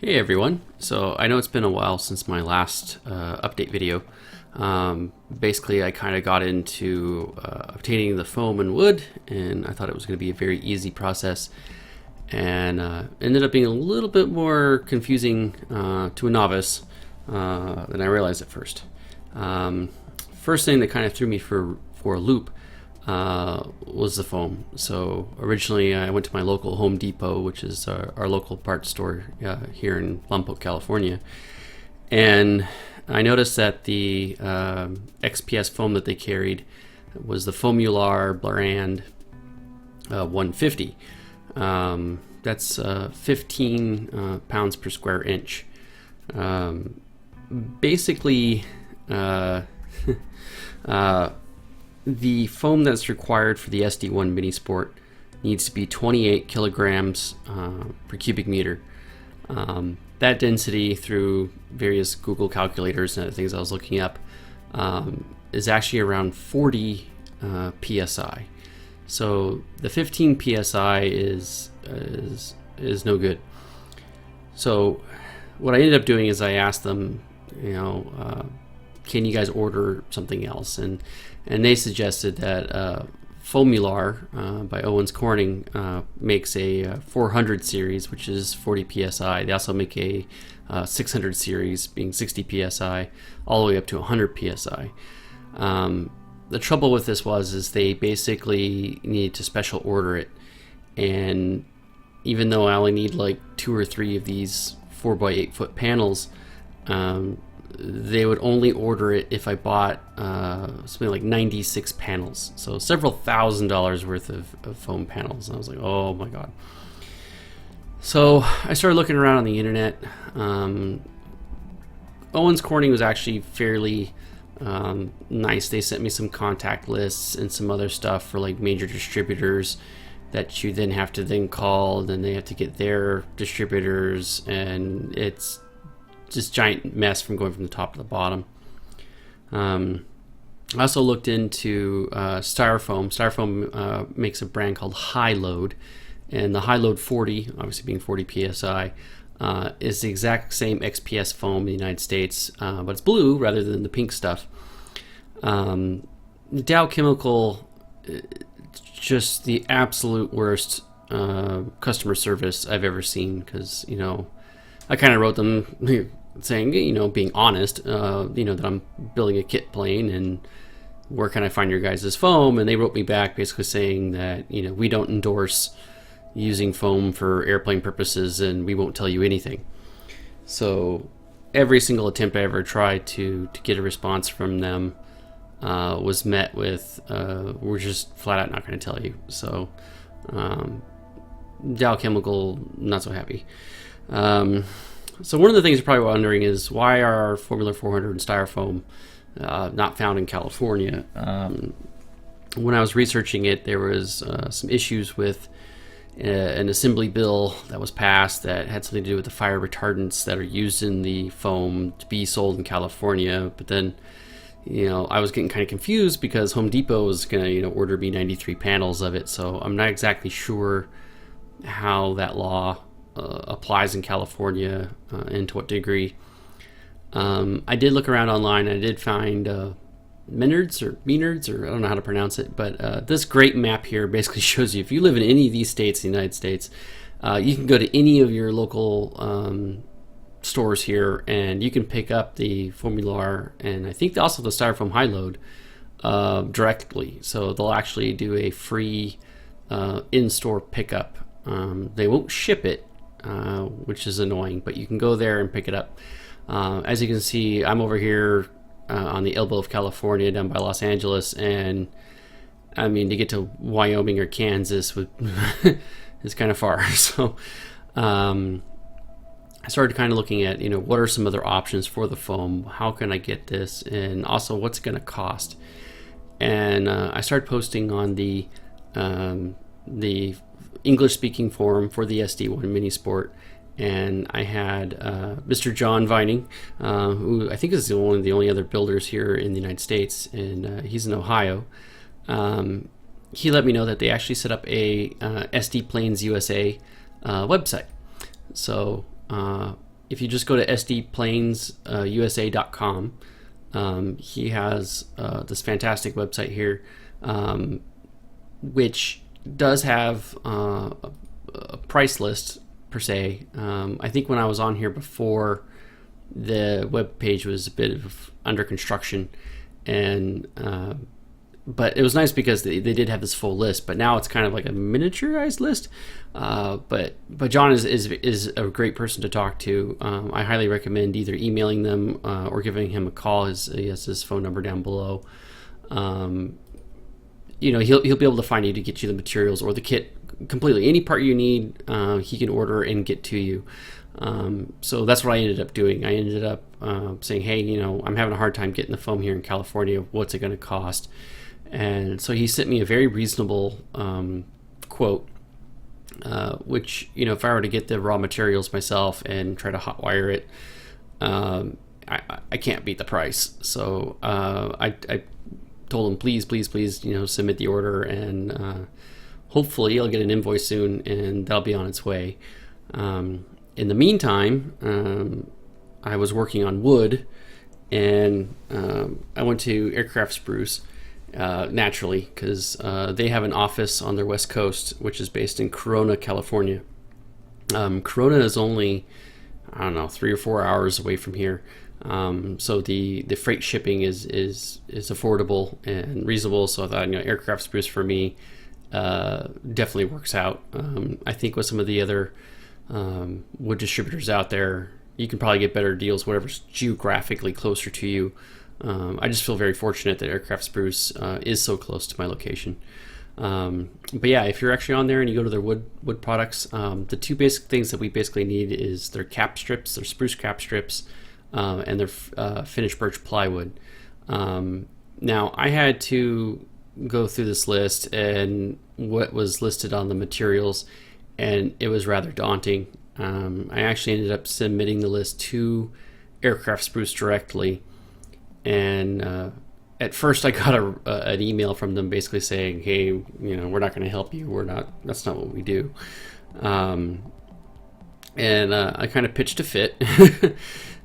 Hey everyone, so I know it's been a while since my last update video. Basically I kind of got into obtaining the foam and wood, and I thought it was going to be a very easy process, and ended up being a little bit more confusing to a novice than I realized at first. First thing that kind of threw me for a loop was the foam. So originally I went to my local Home Depot, which is our local parts store here in Lompoc, California, and I noticed that the XPS foam that they carried was the Foamular brand 150. That's 15 pounds per square inch. Basically the foam that's required for the SD-1 Minisport needs to be 28 kilograms per cubic meter. That density, through various Google calculators and other things I was looking up, is actually around 40 psi. So the 15 psi is no good. So what I ended up doing is I asked them, can you guys order something else? And they suggested that Foamular by Owens Corning makes a 400 series, which is 40 psi. They also make a 600 series, being 60 psi, all the way up to 100 psi. The trouble with this is they basically needed to special order it, and even though I only need like 2 or 3 of these 4x8 foot panels, they would only order it if I bought something like 96 panels, so several $1,000s worth of foam panels. And I was like, oh my god. So I started looking around on the internet. Owens Corning was actually fairly nice. They sent me some contact lists and some other stuff for like major distributors that you then have to call, then they have to get their distributors, and it's just giant mess from going from the top to the bottom. I also looked into styrofoam. Styrofoam makes a brand called High Load, and the High Load 40, obviously being 40 psi, is the exact same XPS foam in the United States, but it's blue rather than the pink stuff. Dow Chemical, just the absolute worst customer service I've ever seen, because I kind of wrote them saying, being honest, that I'm building a kit plane and where can I find your guys' foam? And they wrote me back basically saying that, we don't endorse using foam for airplane purposes and we won't tell you anything. So every single attempt I ever tried to get a response from them was met with, we're just flat out not going to tell you. So Dow Chemical, not so happy. So one of the things you're probably wondering is, why are Formula 400 and styrofoam not found in California? When I was researching it, there was some issues with an assembly bill that was passed that had something to do with the fire retardants that are used in the foam to be sold in California. But then, I was getting kind of confused because Home Depot was going to, order me 93 panels of it. So I'm not exactly sure how that law applies in California and to what degree. I did look around online, and I did find Menards, or I don't know how to pronounce it, but this great map here basically shows you, if you live in any of these states in the United States, you can go to any of your local stores here and you can pick up the Foamular, and I think also the Styrofoam High Load directly. So they'll actually do a free in-store pickup. They won't ship it, which is annoying, but you can go there and pick it up. As you can see, I'm over here on the elbow of California, down by Los Angeles, and I mean, to get to Wyoming or Kansas is kind of far. So I started kind of looking at, what are some other options for the foam? How can I get this? And also, what's it going to cost? And I started posting on the English-speaking forum for the SD-1 Minisport, and I had Mr. John Vining, who I think is one of the only other builders here in the United States, and he's in Ohio. He let me know that they actually set up a SD Planes USA website. So if you just go to sdplainsusa.com, he has this fantastic website here, which does have a price list per se. I think when I was on here before, the web page was a bit of under construction, and but it was nice because they did have this full list, but now it's kind of like a miniaturized list. But John is a great person to talk to. I highly recommend either emailing them or giving him a call. He has his phone number down below. He'll be able to find you to get you the materials or the kit completely. Any part you need, he can order and get to you. So that's what I ended up doing. I ended up saying, hey, I'm having a hard time getting the foam here in California. What's it going to cost? And so he sent me a very reasonable quote, which, if I were to get the raw materials myself and try to hotwire it, I can't beat the price. So I told him, please, submit the order, and hopefully I'll get an invoice soon, and that'll be on its way. In the meantime, I was working on wood, and I went to Aircraft Spruce, naturally, because they have an office on their west coast, which is based in Corona, California. Corona is only, 3 or 4 hours away from here. So the freight shipping is affordable and reasonable. So I thought, Aircraft Spruce for me definitely works out. I think with some of the other wood distributors out there, you can probably get better deals, whatever's geographically closer to you. I just feel very fortunate that Aircraft Spruce is so close to my location. But yeah, if you're actually on there and you go to their wood products, the two basic things that we basically need is their cap strips, their spruce cap strips, and their finished birch plywood. Now, I had to go through this list and what was listed on the materials, and it was rather daunting. I actually ended up submitting the list to Aircraft Spruce directly, and at first I got an email from them basically saying, hey, we're not going to help you. That's not what we do. And I kind of pitched a fit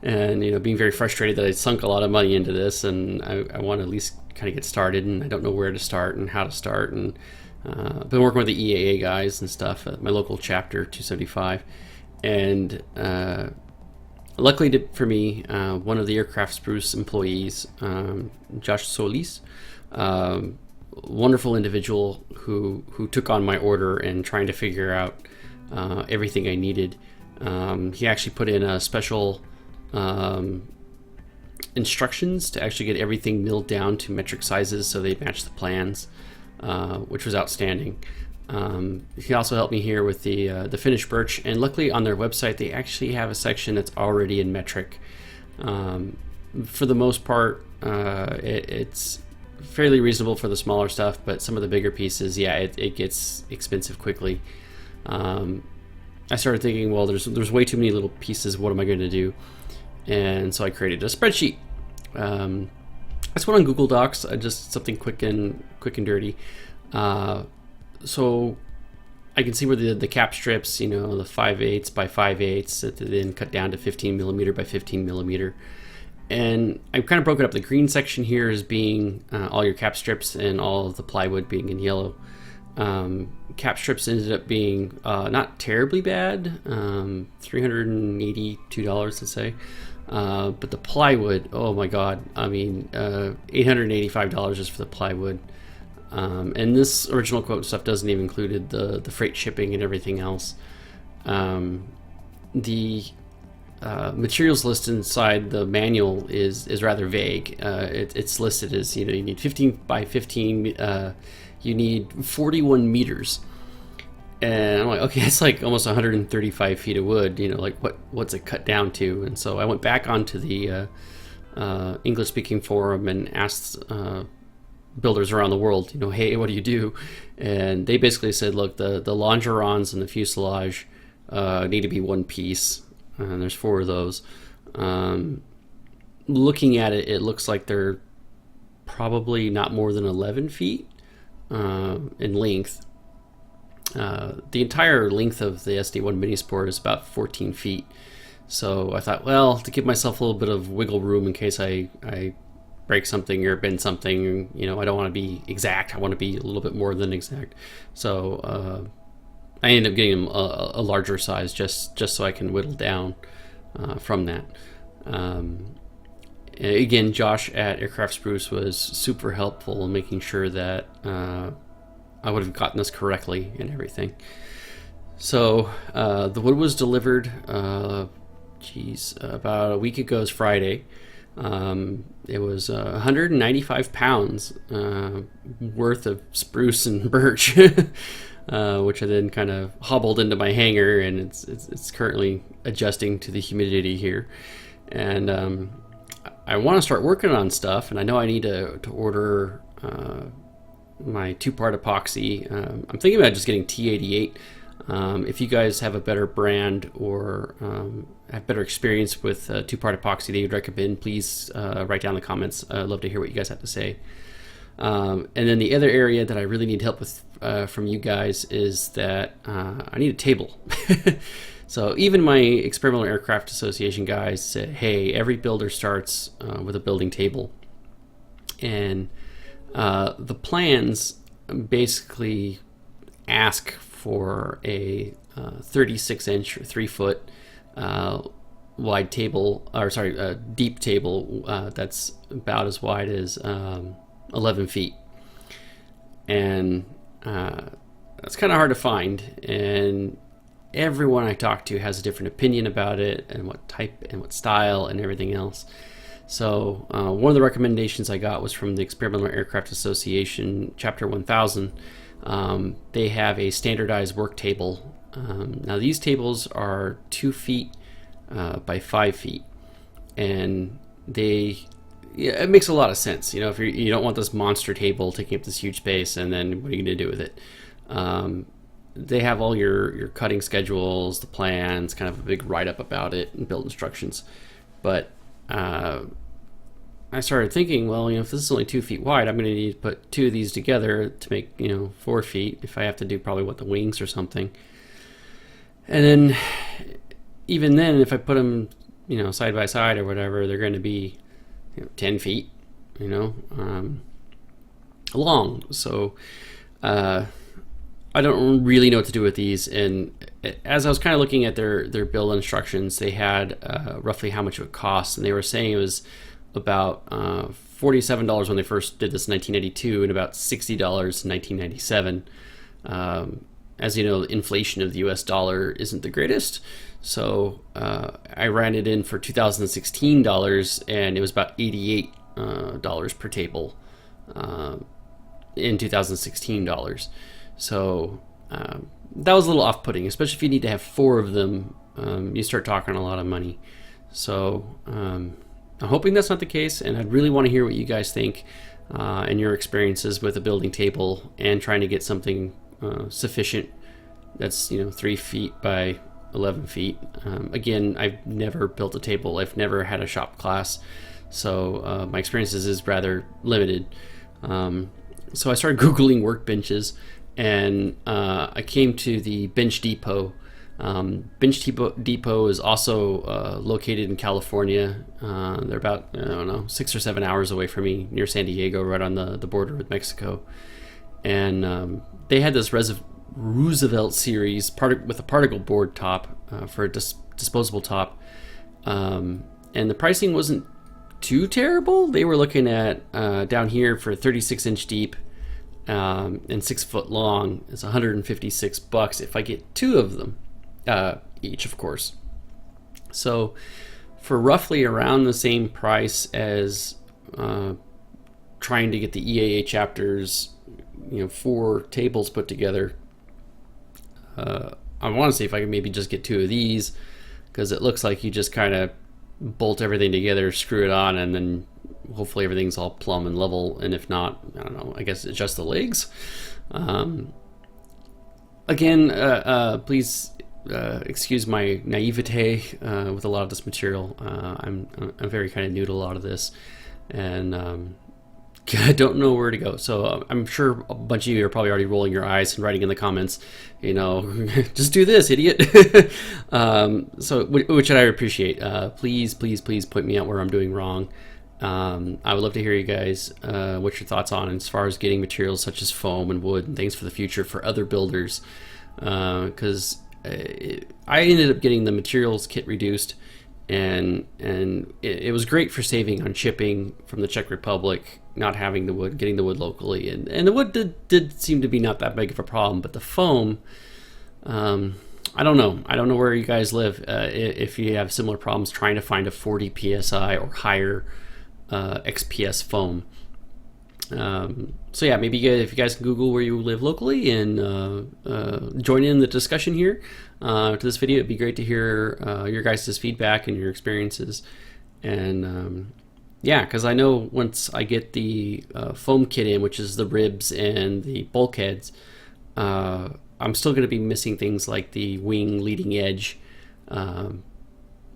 and, being very frustrated that I sunk a lot of money into this, and I want to at least kind of get started, and I don't know where to start and how to start. And I've been working with the EAA guys and stuff at my local chapter 275. And luckily for me, one of the Aircraft Spruce employees, Josh Solis, wonderful individual who took on my order and trying to figure out everything I needed. He actually put in a special instructions to actually get everything milled down to metric sizes so they match the plans, which was outstanding. He also helped me here with the finished birch, and luckily on their website they actually have a section that's already in metric. For the most part, it's fairly reasonable for the smaller stuff, but some of the bigger pieces, it gets expensive quickly. I started thinking, well, there's way too many little pieces. What am I going to do? And so I created a spreadsheet. I just went on Google Docs, just something quick and dirty. So I can see where the cap strips, the 5/8 by 5/8, that they then cut down to 15 millimeter by 15 millimeter. And I kind of broke it up. The green section here is being all your cap strips, and all of the plywood being in yellow. Cap strips ended up being not terribly bad, $382, let's say. But the plywood, oh my God, $885 just for the plywood. And this original quote stuff doesn't even include the freight shipping and everything else. The materials list inside the manual is rather vague. It's listed as, you need 15 by 15, you need 41 meters. And I'm like, okay, it's like almost 135 feet of wood, what's it cut down to? And so I went back onto the English speaking forum and asked builders around the world, hey, what do you do? And they basically said, look, the longerons and the fuselage need to be one piece, and there's 4 of those. Looking at it, it looks like they're probably not more than 11 feet in length. The entire length of the SD-1 Minisport is about 14 feet. So I thought, well, to give myself a little bit of wiggle room in case I break something or bend something, you know, I don't want to be exact. I want to be a little bit more than exact. So I ended up getting a larger size just so I can whittle down from that. Again, Josh at Aircraft Spruce was super helpful in making sure that I would have gotten this correctly and everything. So the wood was delivered, about a week ago is Friday. It was 195 pounds worth of spruce and birch, which I then kind of hobbled into my hangar, and it's currently adjusting to the humidity here. And I want to start working on stuff, and I know I need to order my two-part epoxy. I'm thinking about just getting T88. If you guys have a better brand or have better experience with two-part epoxy that you'd recommend, please write down in the comments. I'd love to hear what you guys have to say. And then the other area that I really need help with from you guys is that I need a table. So even my Experimental Aircraft Association guys said, hey, every builder starts with a building table. And the plans basically ask for a 36-inch, 3-foot wide table, or sorry, a deep table that's about as wide as 11 feet. And that's kind of hard to find. And everyone I talk to has a different opinion about it and what type and what style and everything else. So one of the recommendations I got was from the Experimental Aircraft Association, Chapter 1000. They have a standardized work table. Now these tables are 2 feet by 5 feet, and it makes a lot of sense. You know, if you don't want this monster table taking up this huge space, and then what are you going to do with it? They have all your cutting schedules, the plans, kind of a big write-up about it, and build instructions. But I started thinking, well, you know, if this is only 2 feet wide, I'm going to need to put 2 of these together to make, you know, 4 feet. If I have to do probably the wings or something. And then, even then, if I put them, you know, side by side or whatever, they're going to be, you know, 10 feet, you know, long. So I don't really know what to do with these. And as I was kind of looking at their build instructions, they had roughly how much it would cost, and they were saying it was about $47 when they first did this in 1992, and about $60 in 1997. As you know, the inflation of the US dollar isn't the greatest, so I ran it in for 2016 dollars, and it was about $88 per table in 2016 dollars. So that was a little off-putting, especially if you need to have 4 of them. You start talking a lot of money. So I'm hoping that's not the case, and I'd really want to hear what you guys think and your experiences with a building table and trying to get something sufficient that's, you know, 3 feet by 11 feet. Again, I've never built a table. I've never had a shop class, so my experiences is rather limited. So I started Googling workbenches, and I came to the Bench Depot. Bench Depot is also located in California. They're about, I don't know, 6 or 7 hours away from me, near San Diego, right on the border with Mexico. And they had this Roosevelt series with a particle board top for a disposable top. And the pricing wasn't too terrible. They were looking at down here for 36-inch deep and 6 foot long. It's $156 if I get 2 of them. Each, of course. So for roughly around the same price as trying to get the EAA chapters, you know, 4 tables put together, I want to see if I can maybe just get 2 of these, because it looks like you just kind of bolt everything together, screw it on, and then hopefully everything's all plumb and level. And if not, I don't know, I guess adjust the legs. Again, please excuse my naivete with a lot of this material. I'm very kind of new to a lot of this, and I don't know where to go. So I'm sure a bunch of you are probably already rolling your eyes and writing in the comments, you know, just do this, idiot. So which I appreciate. Please point me out where I'm doing wrong. I would love to hear you guys, what your thoughts on as far as getting materials such as foam and wood and things for the future for other builders. Because I ended up getting the materials kit reduced, and it was great for saving on shipping from the Czech Republic, not having the wood, getting the wood locally, and the wood did seem to be not that big of a problem, but the foam, I don't know where you guys live, if you have similar problems trying to find a 40 psi or higher XPS foam. So yeah, maybe if you guys can Google where you live locally and join in the discussion here to this video, it'd be great to hear your guys' feedback and your experiences. And yeah, because I know once I get the foam kit in, which is the ribs and the bulkheads, I'm still going to be missing things like the wing leading edge,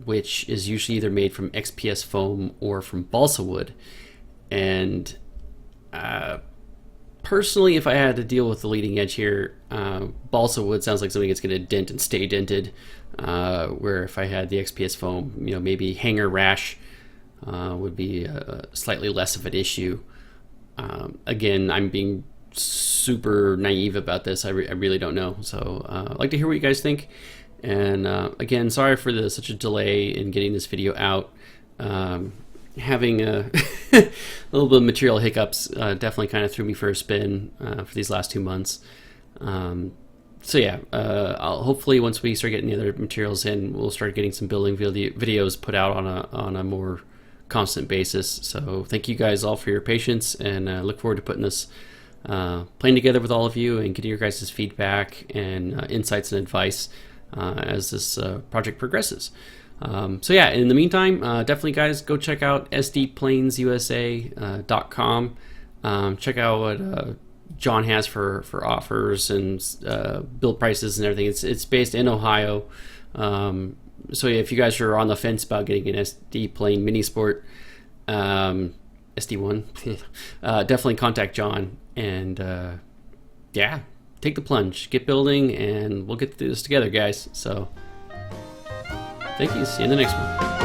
which is usually either made from XPS foam or from balsa wood. And personally, if I had to deal with the leading edge here, balsa wood sounds like something that's going to dent and stay dented, where if I had the XPS foam, you know, maybe hanger rash would be slightly less of an issue. Again, I'm being super naive about this. I really don't know. So I'd like to hear what you guys think. And again, sorry for such a delay in getting this video out. Having a little bit of material hiccups definitely kind of threw me for a spin for these last 2 months. So yeah, I'll hopefully once we start getting the other materials in, we'll start getting some building videos put out on a more constant basis. So thank you guys all for your patience, and look forward to putting this playing together with all of you and getting your guys' feedback and insights and advice as this project progresses. So yeah, in the meantime, definitely guys, go check out sdplanesusa.com. Check out what John has for offers and build prices and everything. It's based in Ohio. So yeah, if you guys are on the fence about getting an SD plane Minisport, SD-1, definitely contact John, and yeah, take the plunge, get building, and we'll get through this together, guys. So thank you. See you in the next one.